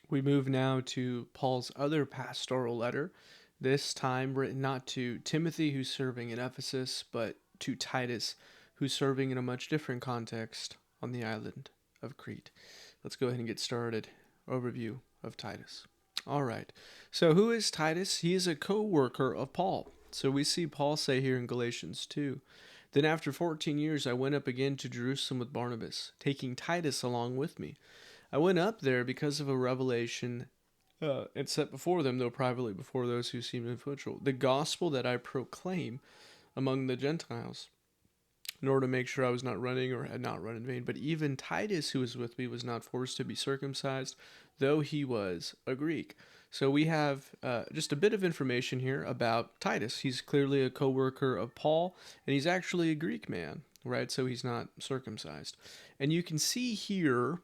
We move now to Paul's other pastoral letter, this time written not to Timothy, who's serving in Ephesus, but to Titus, who's serving in a much different context on the island of Crete. Let's go ahead and get started. Overview of Titus. All right. So, who is Titus? He is a co worker of Paul. So, we see Paul say here in Galatians 2, then after 14 years, I went up again to Jerusalem with Barnabas, taking Titus along with me. I went up there because of a revelation and set before them, though privately before those who seemed influential, the gospel that I proclaim among the Gentiles, in order to make sure I was not running or had not run in vain. But even Titus, who was with me, was not forced to be circumcised, though he was a Greek. So we have just a bit of information here about Titus. He's clearly a co worker of Paul, and he's actually a Greek man, right? So he's not circumcised. And you can see here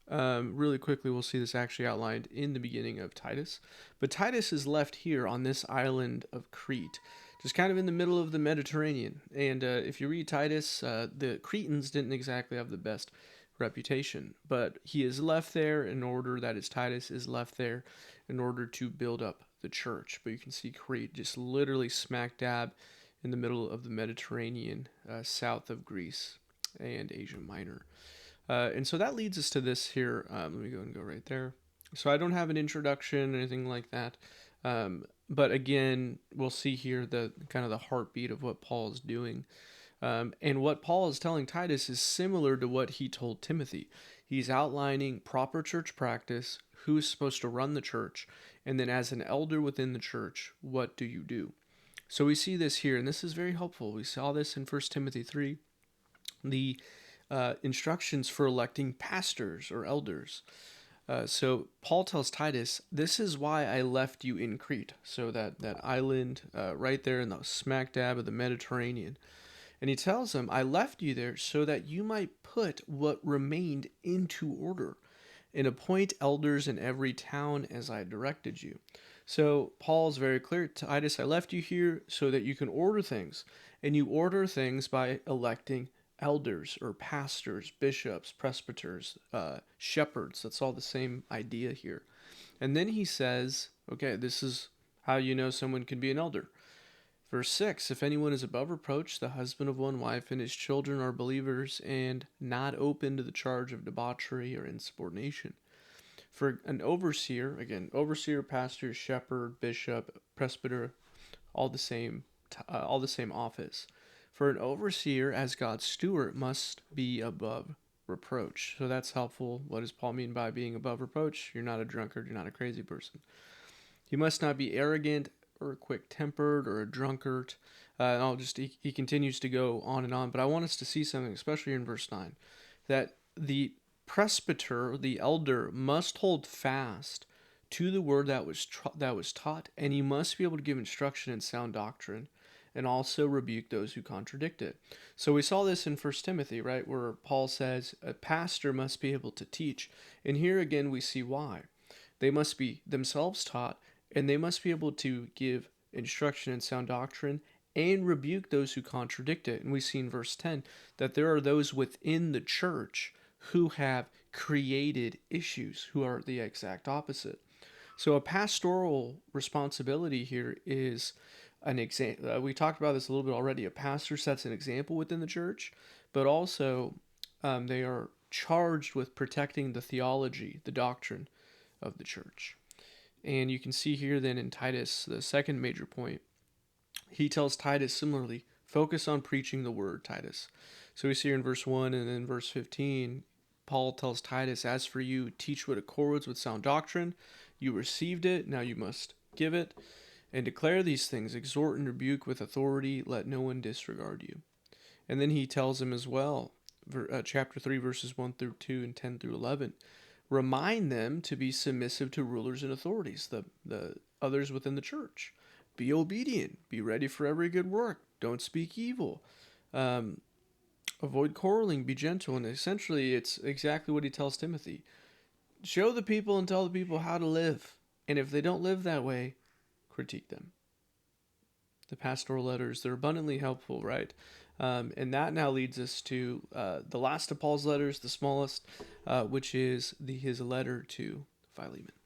really quickly, we'll see this actually outlined in the beginning of Titus. But Titus is left here on this island of Crete, just kind of in the middle of the Mediterranean. And if you read Titus, the Cretans didn't exactly have the best reputation, but he is left there in order, that is, Titus is left there in order to build up the church. But you can see Crete just literally smack dab in the middle of the Mediterranean, south of Greece and Asia Minor. And so that leads us to this here. Let me go and go right there. So I don't have an introduction or anything like that. But again, we'll see here the kind of the heartbeat of what Paul is doing. And what Paul is telling Titus is similar to what he told Timothy. He's outlining proper church practice, who's supposed to run the church, and then as an elder within the church, what do you do? So we see this here, and this is very helpful. We saw this in 1 Timothy 3. The instructions for electing pastors or elders. So Paul tells Titus, "This is why I left you in Crete." So that island right there in the smack dab of the Mediterranean. And he tells him, "I left you there so that you might put what remained into order and appoint elders in every town as I directed you." So Paul's very clear, Titus, I left you here so that you can order things. And you order things by electing elders or pastors, bishops, presbyters, shepherds. That's all the same idea here. And then he says, okay, this is how you know someone can be an elder. Verse 6, if anyone is above reproach, the husband of one wife, and his children are believers and not open to the charge of debauchery or insubordination. For an overseer, again, overseer, pastor, shepherd, bishop, presbyter, all the same, all the same office. For an overseer, as God's steward, must be above reproach. So that's helpful. What does Paul mean by being above reproach? You're not a drunkard. You're not a crazy person. He must not be arrogant or quick-tempered or a drunkard. He continues to go on and on. But I want us to see something, especially in verse 9, that the presbyter, the elder, must hold fast to the word that was taught, and he must be able to give instruction in sound doctrine and also rebuke those who contradict it. So we saw this in 1 Timothy, right, where Paul says a pastor must be able to teach. And here again we see why. They must be themselves taught, and they must be able to give instruction in sound doctrine and rebuke those who contradict it. And we see in verse 10 that there are those within the church who have created issues, who are the exact opposite. So a pastoral responsibility here is an example. We talked about this a little bit already. A pastor sets an example within the church, but also they are charged with protecting the theology, the doctrine of the church. And you can see here then in Titus, the second major point, he tells Titus similarly, focus on preaching the word, Titus. So we see here in verse 1 and then verse 15, Paul tells Titus, as for you, teach what accords with sound doctrine. You received it, now you must give it. And declare these things, exhort and rebuke with authority, let no one disregard you. And then he tells him as well, chapter 3, verses 1 through 2 and 10 through 11, remind them to be submissive to rulers and authorities, the others within the church. Be obedient, be ready for every good work, don't speak evil. Avoid quarreling, be gentle. And essentially, it's exactly what he tells Timothy. Show the people and tell the people how to live. And if they don't live that way, critique them. The pastoral letters, they're abundantly helpful, right? And that now leads us to the last of Paul's letters, the smallest, which is his letter to Philemon.